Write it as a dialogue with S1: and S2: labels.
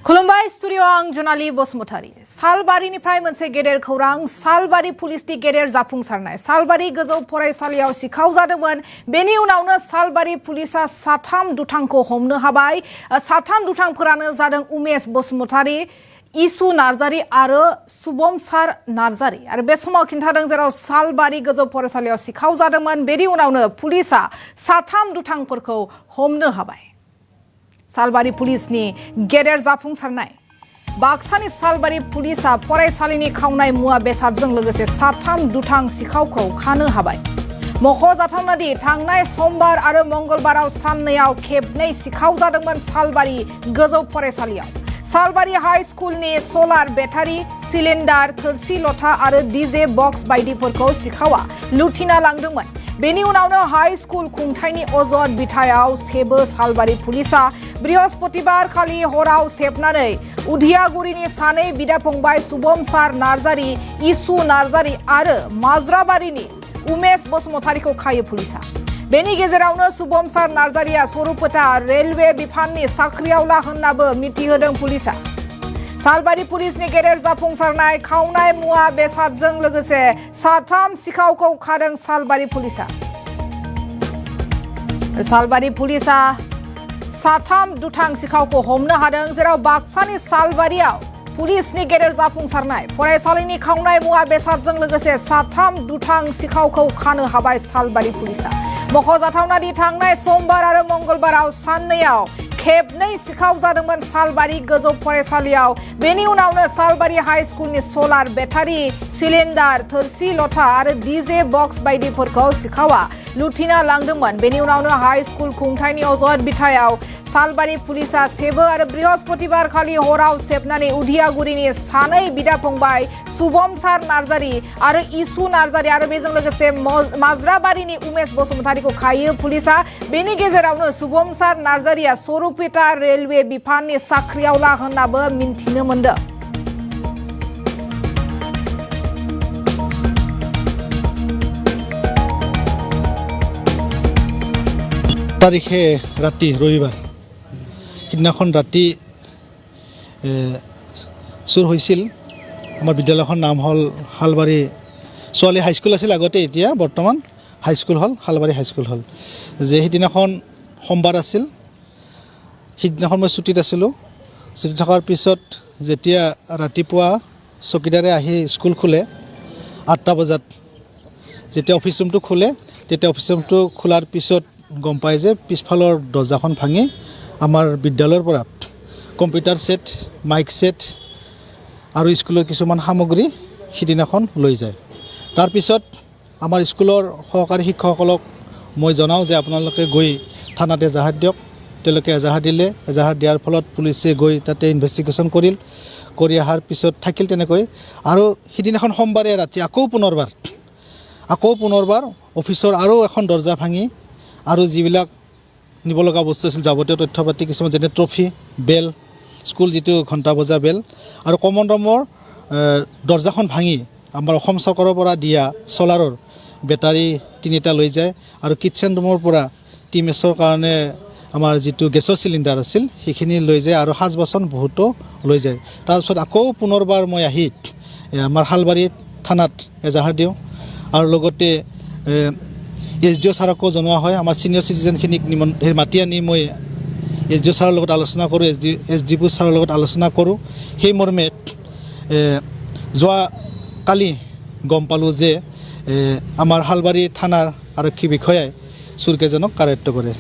S1: खुलुमबाय स्टुडिअ आं जनाली बसुमतारी सालबारिनिफ्राय मोनसे गेदेर खौरां सालबारि पुलिसनि गेदेर जाफुंसारनाय सालबारि गोजौ फरायसालियाव सिखाव जादोंमोन बेनि उनावनो सालबारि पुलिसा साथाम दुथांखौ हमनो हाबाय साथाम दुथांफोरानो जादों उमेश बसुमतारी इसु नार्जारी आरो सुबमसार नार्जारी आरो बे समाव खिन्थादों जेराव सालबारि गोजौ फरायसालियाव सिखाव जादोंमोन बेनि उनावनो पुलिसा साथाम दुथांफोरखौ हमनो हाबाय सालबारि पुलिसनि गेदेर जाफुंसारनाय बाक्सानि सालबारि पुलिसा फरायसालिनि खावनाय मुवा बेसादजों लोगोसे साथाम दुथां सिखावखौ खानो हाबाय मख'जाथावना दि थांनाय समबार आरो मंगलबाराव साननैयाव खेबनै सिखाव जादोंमोन सालबारि गोजौ फरायसालियाव सालबारि हाई स्कुलनि सलार बेटारि सिलिन्डार थोरसि लथा आरो डीजे बक्स बायदिफोरखौ सिखावा लुथिना लांदोंमोन बेनि उनावनो हाई स्कुल खुंथायनि अजद बिथायाव सेबो सालबारि पुलिसा बृहस्पतिबार खालि हराव सेबनानै उदियागुरिनि सानै बिदा फंबाय सुबमसार नार्जारी इसु नार्जारी आरो माजराबारिनि उमेश बसुमतारीखौ खायो पुलिसा बेनि गेजेरावनो सुबमसार नार्जारीया सरुपेटा रेलवे बिफाननि साख्रियावला होननाबो मिथिहोदों पुलिसा सालबारि पुलिसनि गेदेर जाफुंसारनाय खावनाय मुवा बेसादजों लोगोसे साथाम सिखावखौ खादों सालबारि पुलिसा सालबारि पुलिसा साथाम दुथां सिखावखौ हमनो हादों जेराव बाक्सानि सालबारियाव पुलिसनि गेदेर जाफुंसारनाय फरायसालिनि खावनाय मुवा बेसादजों लोगोसे साथाम दुथां सिखावखौ खानो हाबाय सालबारि पुलिसा मख'जाथावना दि थांनाय समबार आरो मंगलबाराव साननैयाव खेबनै सिखाव जादोंमोन सालबारि गोजौ फरायसालियाव बेनि उनावनो सालबारि हाई स्कुलनि सलार बेटारि सिलिन्डार थोरसि लथा आरो डीजे बक्स बायदिफोरखौ सिखावा लुथिना लांदोंमोन बेनि उनावनो हाई स्कुल खुंथायनि अजद बिथायाव सालबारि पुलिसा सेबो आरो बृहस्पतिबार खालि हराव सेबनानै उदियागुरिनि सानै बिदा फंबाय सुबमसार नार्जारी आरो इसु नार्जारी आरो बेजों लोगोसे माजराबारिनि उमेश बसुमतारीखौ खायो पुलिसा बेनि गेजेरावनो सुबमसार नार्जारीया सरुपेटा रेलवे बिफाननि साख्रियावला होननाबो मिन्थिनो मोन्दों
S2: तारिखे राति रविबार সিদিনাখন ৰাতি চুৰ হৈছিল আমাৰ বিদ্যালয়খনৰ নাম হ'ল শালবাৰী ছোৱালী হাইস্কুল আছিল আগতে এতিয়া বৰ্তমান হাইস্কুল হ'ল শালবাৰী হাইস্কুল হ'ল যে সিদিনাখন সোমবাৰ আছিল সিদিনাখন মই ছুটিত আছিলোঁ ছুটি থকাৰ পিছত যেতিয়া ৰাতিপুৱা চকীদাৰে আহি স্কুল খোলে 8টা বজাত যেতিয়া অফিচ ৰুমটো খোলে তেতিয়া অফিচ ৰুমটো খোলাৰ পিছত গম পায় যে পিছফালৰ দৰ্জাখন ভাঙি আমাৰ বিদ্যালয়ৰ পৰা কম্পিউটাৰ সেট মাইক সেট আৰু স্কুলৰ কিছুমান সামগ্ৰী সিদিনাখন লৈ যায় তাৰ পিছত আমাৰ স্কুলৰ সহকাৰী শিক্ষকসকলক মই জনাওঁ যে আপোনালোকে গৈ থানাতে এজাহাৰ দিয়ক তেওঁলোকে এজাহাৰ দিলে এজাহাৰ দিয়াৰ ফলত পুলিচে গৈ তাতে ইনভেষ্টিগেশ্যন কৰি অহাৰ পিছত থাকিল তেনেকৈ আৰু সিদিনাখন সোমবাৰে ৰাতি আকৌ পুনৰবাৰ অফিচৰ আৰু এখন দৰ্জা ভাঙি আৰু যিবিলাক নিব লগা বস্তু আছিল যাৱতীয় তথ্য পাতি কিছুমান যেনে ট্ৰফি বেল স্কুল যিটো ঘণ্টা বজা বেল আৰু কমন ৰুমৰ দৰ্জাখন ভাঙি আমাৰ অসম চৰকাৰৰ পৰা দিয়া চলাৰৰ বেটাৰী 3টা লৈ যায় আৰু কিটচেন ৰুমৰ পৰা টিমেছৰ কাৰণে আমাৰ যিটো গেছৰ চিলিণ্ডাৰ আছিল সেইখিনি লৈ যায় আৰু সাজ বাচন বহুতো লৈ যায় তাৰপিছত আকৌ পুনৰবাৰ মই আহি আমাৰ শালবাৰী থানাত এজাহাৰ দিওঁ আৰু লগতে SDO ছাৰকো জনোৱা হয় আমাৰ সিনিয়ৰ সিটিজেনখিনিক মাতি আনি মই SDO ছাৰৰ লগত আলোচনা কৰোঁ SDO ছাৰৰ লগত আলোচনা কৰোঁ সেই মৰ্মে যোৱা কালি গম পালোঁ যে আমাৰ শালবাৰী থানাৰ আৰক্ষী বিষয়াই চোৰকেইজনক কাৰায়ত্ব কৰে